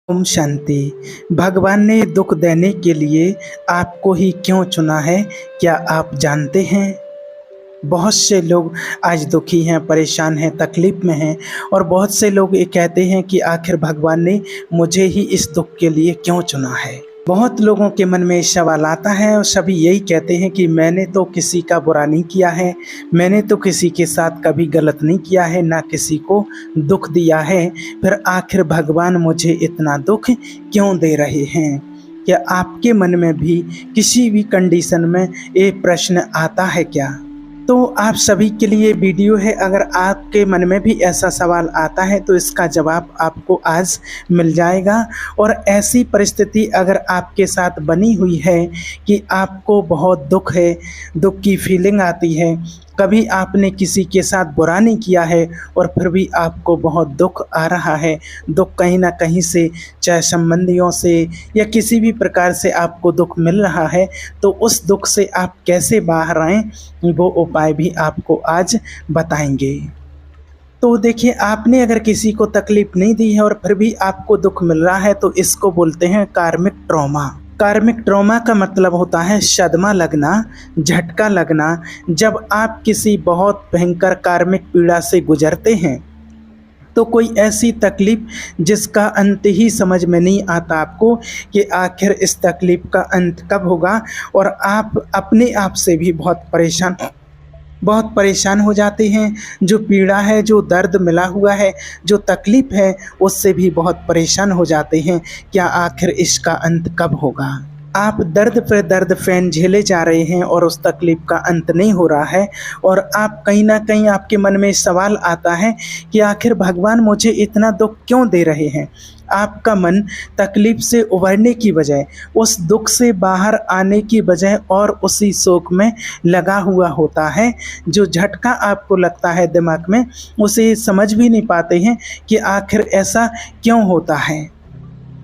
ओम शांति। भगवान ने दुख देने के लिए आपको ही क्यों चुना है, क्या आप जानते हैं? बहुत से लोग आज दुखी हैं, परेशान हैं, तकलीफ में हैं और बहुत से लोग ये कहते हैं कि आखिर भगवान ने मुझे ही इस दुख के लिए क्यों चुना है। बहुत लोगों के मन में सवाल आता है और सभी यही कहते हैं कि मैंने तो किसी का बुरा नहीं किया है, मैंने तो किसी के साथ कभी गलत नहीं किया है, ना किसी को दुख दिया है, फिर आखिर भगवान मुझे इतना दुख क्यों दे रहे हैं? क्या आपके मन में भी किसी भी कंडीशन में ये प्रश्न आता है क्या? तो आप सभी के लिए वीडियो है। अगर आपके मन में भी ऐसा सवाल आता है तो इसका जवाब आपको आज मिल जाएगा। और ऐसी परिस्थिति अगर आपके साथ बनी हुई है कि आपको बहुत दुख है, दुख की फीलिंग आती है, कभी आपने किसी के साथ बुरा नहीं किया है और फिर भी आपको बहुत दुख आ रहा है, दुख कहीं ना कहीं से, चाहे संबंधियों से या किसी भी प्रकार से आपको दुख मिल रहा है, तो उस दुख से आप कैसे बाहर आएँ, वो उपाय भी आपको आज बताएंगे। तो देखिए, आपने अगर किसी को तकलीफ नहीं दी है और फिर भी आपको दुख मिल रहा है तो इसको बोलते हैं कार्मिक ट्रॉमा। कार्मिक ट्रॉमा का मतलब होता है सदमा लगना, झटका लगना। जब आप किसी बहुत भयंकर कार्मिक पीड़ा से गुजरते हैं तो कोई ऐसी तकलीफ जिसका अंत ही समझ में नहीं आता आपको कि आखिर इस तकलीफ का अंत कब होगा, और आप अपने आप से भी बहुत परेशान हो जाते हैं। जो पीड़ा है, जो दर्द मिला हुआ है, जो तकलीफ़ है, उससे भी बहुत परेशान हो जाते हैं, क्या आखिर इसका अंत कब होगा। आप दर्द पर दर्द फैन झेले जा रहे हैं और उस तकलीफ़ का अंत नहीं हो रहा है, और आप कहीं ना कहीं आपके मन में सवाल आता है कि आखिर भगवान मुझे इतना दुख क्यों दे रहे हैं। आपका मन तकलीफ़ से उभरने की बजाय, उस दुख से बाहर आने की बजाय और उसी शोक में लगा हुआ होता है। जो झटका आपको लगता है दिमाग में, उसे समझ भी नहीं पाते हैं कि आखिर ऐसा क्यों होता है।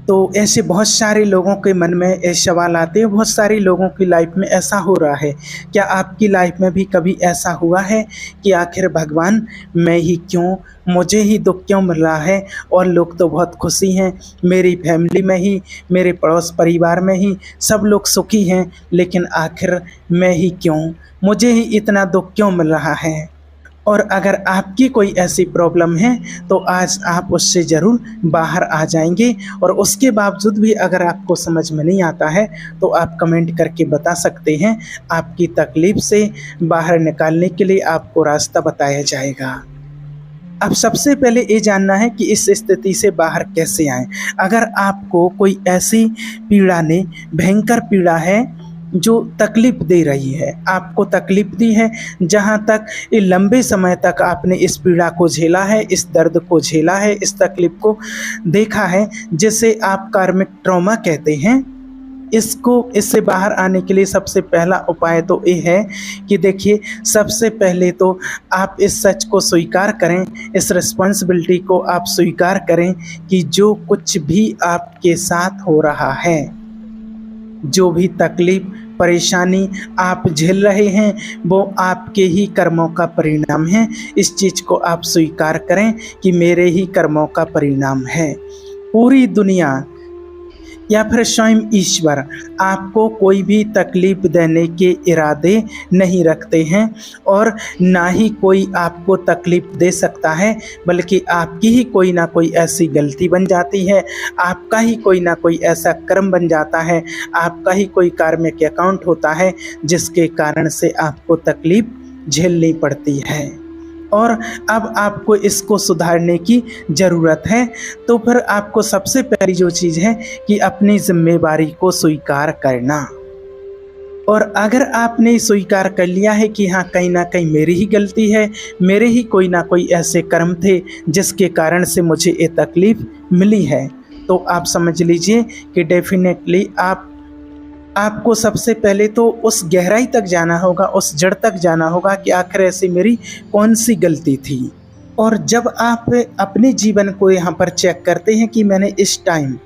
तो ऐसे बहुत सारे लोगों के मन में ऐसे सवाल आते हैं, बहुत सारे लोगों की लाइफ में ऐसा हो रहा है। क्या आपकी लाइफ में भी कभी ऐसा हुआ है कि आखिर भगवान मैं ही क्यों, मुझे ही दुख क्यों मिल रहा है, और लोग तो बहुत खुशी हैं, मेरी फैमिली में ही, मेरे पड़ोस परिवार में ही सब लोग सुखी हैं, लेकिन आखिर मैं ही क्यों, मुझे ही इतना दुख क्यों मिल रहा है। और अगर आपकी कोई ऐसी प्रॉब्लम है तो आज आप उससे ज़रूर बाहर आ जाएंगे। और उसके बावजूद भी अगर आपको समझ में नहीं आता है तो आप कमेंट करके बता सकते हैं। आपकी तकलीफ़ से बाहर निकालने के लिए आपको रास्ता बताया जाएगा। अब सबसे पहले ये जानना है कि इस स्थिति से बाहर कैसे आएँ। अगर आपको कोई ऐसी पीड़ा ने, भयंकर पीड़ा है जो तकलीफ़ दे रही है, आपको तकलीफ़ दी है, जहाँ तक ये लंबे समय तक आपने इस पीड़ा को झेला है, इस दर्द को झेला है, इस तकलीफ़ को देखा है, जिसे आप कार्मिक ट्रॉमा कहते हैं। इससे बाहर आने के लिए सबसे पहला उपाय तो ये है कि देखिए, सबसे पहले तो आप इस सच को स्वीकार करें, इस रिस्पॉन्सिबिलिटी को आप स्वीकार करें कि जो कुछ भी आपके साथ हो रहा है, जो भी तकलीफ़, परेशानी आप झेल रहे हैं, वो आपके ही कर्मों का परिणाम है। इस चीज़ को आप स्वीकार करें कि मेरे ही कर्मों का परिणाम है। पूरी दुनिया या फिर स्वयं ईश्वर आपको कोई भी तकलीफ़ देने के इरादे नहीं रखते हैं, और ना ही कोई आपको तकलीफ़ दे सकता है, बल्कि आपकी ही कोई ना कोई ऐसी गलती बन जाती है, आपका ही कोई ना कोई ऐसा कर्म बन जाता है, आपका ही कोई कार्मिक अकाउंट होता है जिसके कारण से आपको तकलीफ़ झेलनी पड़ती है। और अब आपको इसको सुधारने की ज़रूरत है। तो फिर आपको सबसे पहली जो चीज़ है कि अपनी जिम्मेदारी को स्वीकार करना। और अगर आपने स्वीकार कर लिया है कि हाँ, कहीं ना कहीं मेरी ही गलती है, मेरे ही कोई ना कोई ऐसे कर्म थे जिसके कारण से मुझे ये तकलीफ़ मिली है, तो आप समझ लीजिए कि डेफिनेटली आपको सबसे पहले तो उस गहराई तक जाना होगा, उस जड़ तक जाना होगा कि आखिर ऐसी मेरी कौन सी गलती थी। और जब आप अपने जीवन को यहाँ पर चेक करते हैं कि मैंने इस टाइम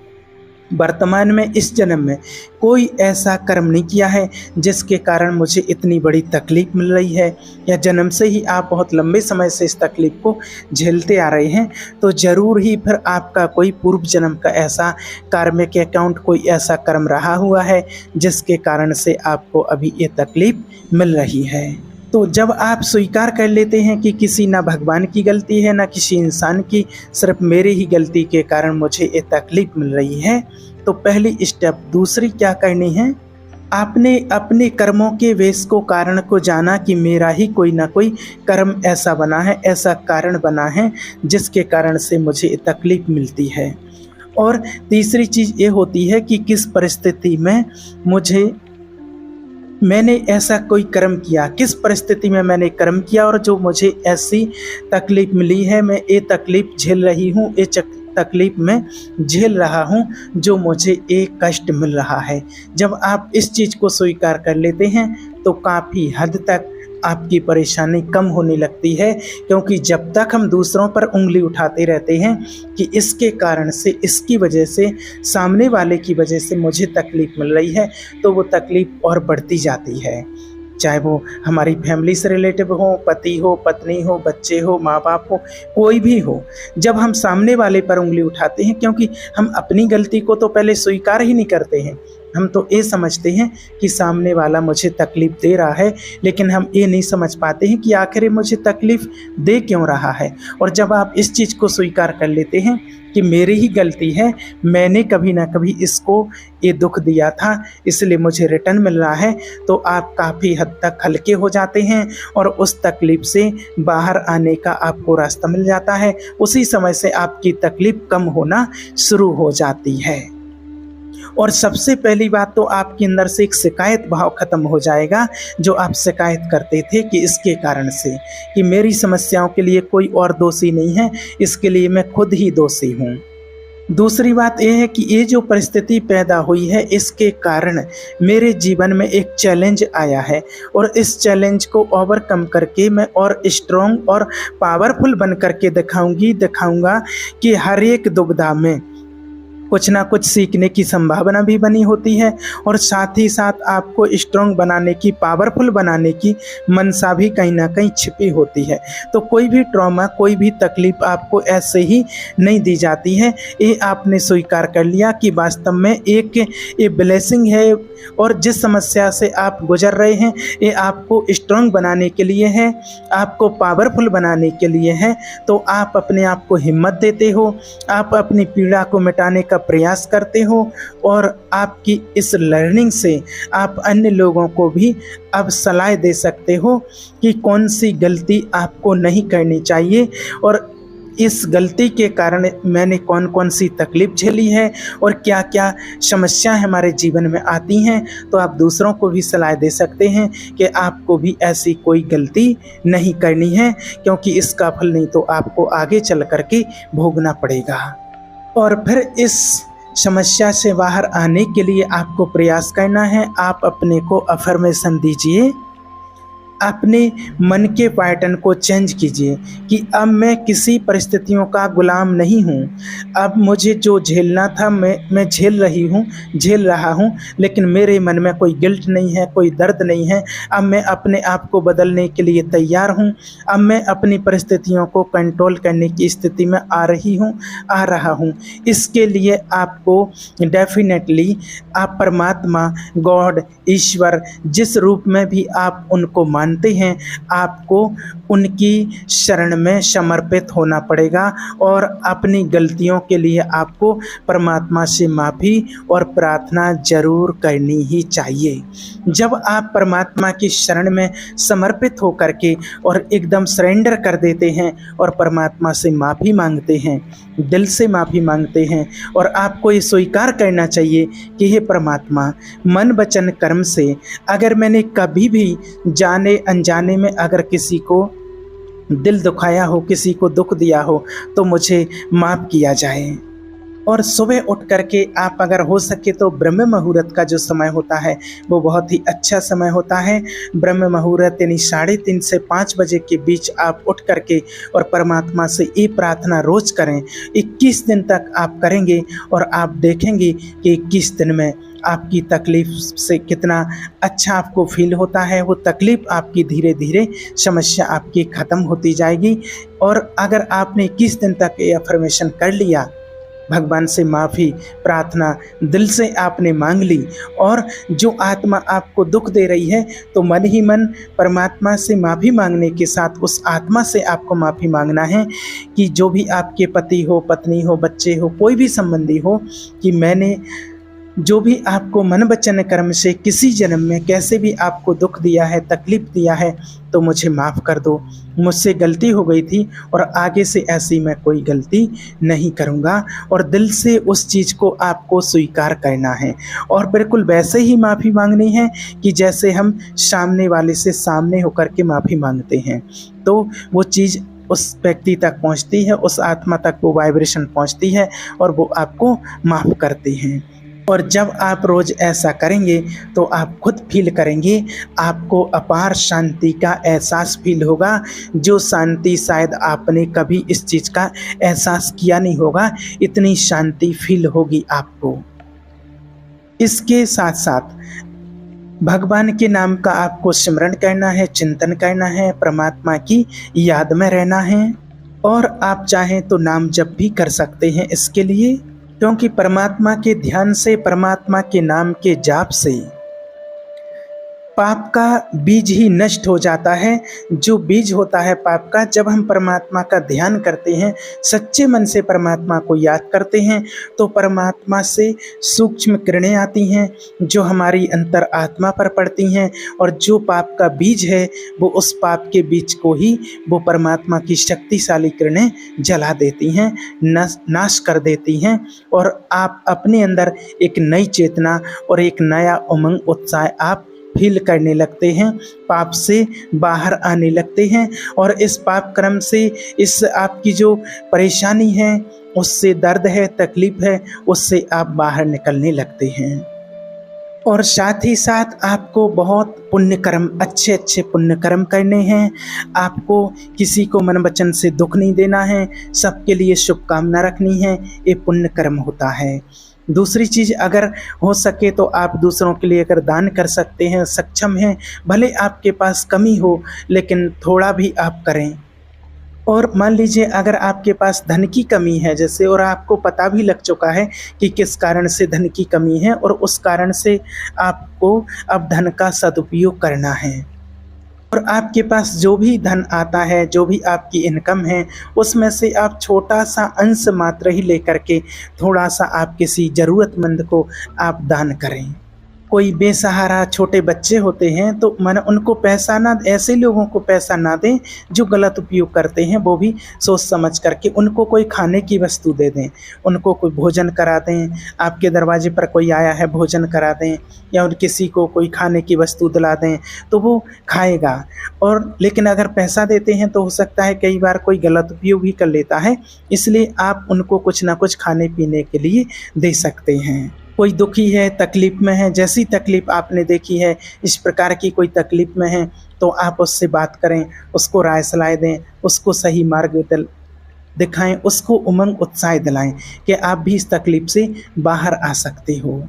वर्तमान में इस जन्म में कोई ऐसा कर्म नहीं किया है जिसके कारण मुझे इतनी बड़ी तकलीफ़ मिल रही है, या जन्म से ही आप बहुत लंबे समय से इस तकलीफ़ को झेलते आ रहे हैं, तो ज़रूर ही फिर आपका कोई पूर्व जन्म का ऐसा कार्मिक अकाउंट, कोई ऐसा कर्म रहा हुआ है जिसके कारण से आपको अभी ये तकलीफ़ मिल रही है। तो जब आप स्वीकार कर लेते हैं कि किसी ना भगवान की गलती है ना किसी इंसान की, सिर्फ मेरी ही गलती के कारण मुझे ये तकलीफ़ मिल रही है, तो पहली स्टेप दूसरी क्या करनी है, आपने अपने कर्मों के वेश को, कारण को जाना कि मेरा ही कोई ना कोई कर्म ऐसा बना है, ऐसा कारण बना है जिसके कारण से मुझे तकलीफ़ मिलती है। और तीसरी चीज़ ये होती है कि किस परिस्थिति में मैंने ऐसा कोई कर्म किया, किस परिस्थिति में मैंने कर्म किया और जो मुझे ऐसी तकलीफ़ मिली है, मैं ये तकलीफ़ झेल रही हूँ, ये तकलीफ़ में झेल रहा हूँ, जो मुझे एक कष्ट मिल रहा है। जब आप इस चीज़ को स्वीकार कर लेते हैं तो काफ़ी हद तक आपकी परेशानी कम होने लगती है, क्योंकि जब तक हम दूसरों पर उंगली उठाते रहते हैं कि इसके कारण से, इसकी वजह से, सामने वाले की वजह से मुझे तकलीफ़ मिल रही है, तो वो तकलीफ़ और बढ़ती जाती है। चाहे वो हमारी फैमिली से रिलेटिव हो, पति हो, पत्नी हो, बच्चे हो, माँ बाप हो, कोई भी हो, जब हम सामने वाले पर उंगली उठाते हैं, क्योंकि हम अपनी गलती को तो पहले स्वीकार ही नहीं करते हैं, हम तो ये समझते हैं कि सामने वाला मुझे तकलीफ़ दे रहा है, लेकिन हम ये नहीं समझ पाते हैं कि आखिर मुझे तकलीफ़ दे क्यों रहा है। और जब आप इस चीज़ को स्वीकार कर लेते हैं कि मेरी ही गलती है, मैंने कभी ना कभी इसको ये दुख दिया था, इसलिए मुझे रिटर्न मिल रहा है, तो आप काफ़ी हद तक हल्के हो जाते हैं और उस तकलीफ़ से बाहर आने का आपको रास्ता मिल जाता है। उसी समय से आपकी तकलीफ़ कम होना शुरू हो जाती है। और सबसे पहली बात तो आपके अंदर से एक शिकायत भाव ख़त्म हो जाएगा, जो आप शिकायत करते थे कि इसके कारण से, कि मेरी समस्याओं के लिए कोई और दोषी नहीं है, इसके लिए मैं खुद ही दोषी हूँ। दूसरी बात यह है कि ये जो परिस्थिति पैदा हुई है, इसके कारण मेरे जीवन में एक चैलेंज आया है, और इस चैलेंज को ओवरकम करके मैं और स्ट्रॉन्ग और पावरफुल बन करके दिखाऊंगा कि हर एक दुविधा में कुछ ना कुछ सीखने की संभावना भी बनी होती है, और साथ ही साथ आपको स्ट्रॉन्ग बनाने की, पावरफुल बनाने की मनसा भी कहीं ना कहीं छिपी होती है। तो कोई भी ट्रॉमा, कोई भी तकलीफ़ आपको ऐसे ही नहीं दी जाती है। ये आपने स्वीकार कर लिया कि वास्तव में एक ये ब्लेसिंग है, और जिस समस्या से आप गुजर रहे हैं ये आपको स्ट्रॉन्ग बनाने के लिए है, आपको पावरफुल बनाने के लिए है। तो आप अपने आप को हिम्मत देते हो, आप अपनी पीड़ा को मिटाने का प्रयास करते हो, और आपकी इस लर्निंग से आप अन्य लोगों को भी अब सलाह दे सकते हो कि कौन सी गलती आपको नहीं करनी चाहिए, और इस गलती के कारण मैंने कौन कौन सी तकलीफ़ झेली है और क्या क्या समस्या हमारे जीवन में आती हैं। तो आप दूसरों को भी सलाह दे सकते हैं कि आपको भी ऐसी कोई गलती नहीं करनी है, क्योंकि इसका फल नहीं तो आपको आगे चल कर के भोगना पड़ेगा। और फिर इस समस्या से बाहर आने के लिए आपको प्रयास करना है। आप अपने को अफर्मेशन दीजिए, अपने मन के पैटर्न को चेंज कीजिए कि अब मैं किसी परिस्थितियों का गुलाम नहीं हूँ। अब मुझे जो झेलना था मैं झेल रहा हूँ, लेकिन मेरे मन में कोई गिल्ट नहीं है, कोई दर्द नहीं है। अब मैं अपने आप को बदलने के लिए तैयार हूँ। अब मैं अपनी परिस्थितियों को कंट्रोल करने की स्थिति में आ रहा हूँ। इसके लिए आपको डेफिनेटली आप परमात्मा, गॉड, ईश्वर, जिस रूप में भी आप उनको मानते हैं, आपको उनकी शरण में समर्पित होना पड़ेगा, और अपनी गलतियों के लिए आपको परमात्मा से माफ़ी और प्रार्थना जरूर करनी ही चाहिए। जब आप परमात्मा की शरण में समर्पित होकर के और एकदम सरेंडर कर देते हैं और परमात्मा से माफ़ी मांगते हैं, दिल से माफ़ी मांगते हैं, और आपको ये स्वीकार करना चाहिए कि हे परमात्मा, मन वचन कर्म से अगर मैंने कभी भी जाने अनजाने में अगर किसी को दिल दुखाया हो, किसी को दुख दिया हो, तो मुझे माफ़ किया जाए। और सुबह उठ करके आप अगर हो सके तो ब्रह्म मुहूर्त का जो समय होता है वो बहुत ही अच्छा समय होता है। ब्रह्म मुहूर्त यानी 3:30 से 5 बजे के बीच आप उठ करके और परमात्मा से ये प्रार्थना रोज करें। 21 दिन तक आप करेंगे और आप देखेंगे कि 21 दिन में आपकी तकलीफ से कितना अच्छा आपको फील होता है। वो तकलीफ आपकी धीरे धीरे समस्या आपकी ख़त्म होती जाएगी। और अगर आपने 21 दिन तक ये अफर्मेशन कर लिया, भगवान से माफ़ी प्रार्थना दिल से आपने मांग ली और जो आत्मा आपको दुख दे रही है तो मन ही मन परमात्मा से माफ़ी मांगने के साथ उस आत्मा से आपको माफ़ी मांगना है कि जो भी आपके पति हो, पत्नी हो, बच्चे हो, कोई भी संबंधी हो, कि मैंने जो भी आपको मन वचन कर्म से किसी जन्म में कैसे भी आपको दुख दिया है, तकलीफ दिया है, तो मुझे माफ़ कर दो। मुझसे गलती हो गई थी और आगे से ऐसी मैं कोई गलती नहीं करूँगा। और दिल से उस चीज़ को आपको स्वीकार करना है और बिल्कुल वैसे ही माफ़ी मांगनी है कि जैसे हम सामने वाले से सामने होकर के माफ़ी मांगते हैं, तो वो चीज़ उस व्यक्ति तक पहुंचती है, उस आत्मा तक वो वाइब्रेशन पहुंचती है और वो आपको माफ़ करते हैं। और जब आप रोज़ ऐसा करेंगे तो आप खुद फील करेंगे, आपको अपार शांति का एहसास फील होगा, जो शांति शायद आपने कभी इस चीज़ का एहसास किया नहीं होगा। इतनी शांति फील होगी आपको। इसके साथ साथ भगवान के नाम का आपको स्मरण करना है, चिंतन करना है, परमात्मा की याद में रहना है। और आप चाहें तो नाम जप भी कर सकते हैं इसके लिए, क्योंकि परमात्मा के ध्यान से, परमात्मा के नाम के जाप से पाप का बीज ही नष्ट हो जाता है। जो बीज होता है पाप का, जब हम परमात्मा का ध्यान करते हैं, सच्चे मन से परमात्मा को याद करते हैं, तो परमात्मा से सूक्ष्म किरणें आती हैं जो हमारी अंतर आत्मा पर पड़ती हैं और जो पाप का बीज है वो उस पाप के बीज को ही वो परमात्मा की शक्तिशाली किरणें जला देती हैं, नाश कर देती हैं। और आप अपने अंदर एक नई चेतना और एक नया उमंग, उत्साह आप फील करने लगते हैं, पाप से बाहर आने लगते हैं और इस पाप कर्म से, इस आपकी जो परेशानी है, उससे दर्द है, तकलीफ है, उससे आप बाहर निकलने लगते हैं। और साथ ही साथ आपको बहुत पुण्य कर्म, अच्छे अच्छे पुण्य कर्म करने हैं। आपको किसी को मन वचन से दुख नहीं देना है, सबके लिए शुभकामना रखनी है, ये पुण्य कर्म होता है। दूसरी चीज़, अगर हो सके तो आप दूसरों के लिए अगर दान कर सकते हैं, सक्षम हैं, भले आपके पास कमी हो लेकिन थोड़ा भी आप करें। और मान लीजिए अगर आपके पास धन की कमी है जैसे, और आपको पता भी लग चुका है कि किस कारण से धन की कमी है और उस कारण से आपको अब धन का सदुपयोग करना है, और आपके पास जो भी धन आता है, जो भी आपकी इनकम है, उसमें से आप छोटा सा अंश मात्र ही लेकर के थोड़ा सा आप किसी ज़रूरतमंद को आप दान करें। कोई बेसहारा छोटे बच्चे होते हैं तो मन उनको पैसा ना, ऐसे लोगों को पैसा ना दें जो गलत उपयोग करते हैं, वो भी सोच समझ करके उनको कोई खाने की वस्तु दे दें, उनको कोई भोजन करा दें। आपके दरवाजे पर कोई आया है, भोजन करा दें, या उन किसी को कोई खाने की वस्तु दिला दें तो वो खाएगा। और लेकिन अगर पैसा देते हैं तो हो सकता है कई बार कोई गलत उपयोग भी कर लेता है, इसलिए आप उनको कुछ ना कुछ खाने पीने के लिए दे सकते हैं। कोई दुखी है, तकलीफ़ में है, जैसी तकलीफ़ आपने देखी है, इस प्रकार की कोई तकलीफ़ में है तो आप उससे बात करें, उसको राय सलाह दें, उसको सही मार्ग दिखाएं, उसको उमंग उत्साह दिलाएं कि आप भी इस तकलीफ़ से बाहर आ सकते हो।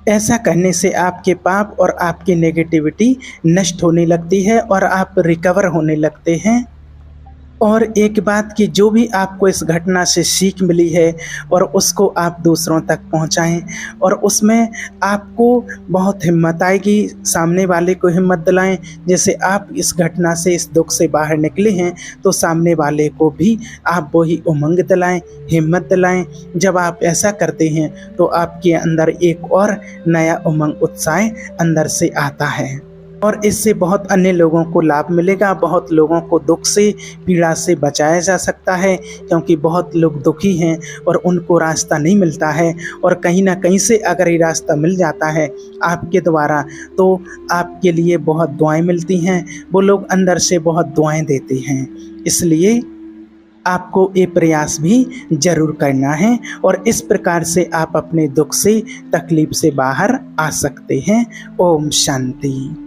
ऐसा करने से आपके पाप और आपकी नेगेटिविटी नष्ट होने लगती है और आप रिकवर होने लगते हैं। और एक बात कि जो भी आपको इस घटना से सीख मिली है और उसको आप दूसरों तक पहुंचाएं, और उसमें आपको बहुत हिम्मत आएगी, सामने वाले को हिम्मत दिलाएं। जैसे आप इस घटना से, इस दुख से बाहर निकले हैं तो सामने वाले को भी आप वही उमंग दिलाएं, हिम्मत दिलाएं। जब आप ऐसा करते हैं तो आपके अंदर एक और नया उमंग, उत्साह अंदर से आता है और इससे बहुत अन्य लोगों को लाभ मिलेगा। बहुत लोगों को दुख से, पीड़ा से बचाया जा सकता है, क्योंकि बहुत लोग दुखी हैं और उनको रास्ता नहीं मिलता है, और कहीं ना कहीं से अगर ये रास्ता मिल जाता है आपके द्वारा तो आपके लिए बहुत दुआएं मिलती हैं, वो लोग अंदर से बहुत दुआएं देते हैं। इसलिए आपको ये प्रयास भी ज़रूर करना है और इस प्रकार से आप अपने दुख से, तकलीफ से बाहर आ सकते हैं। ओम शांति।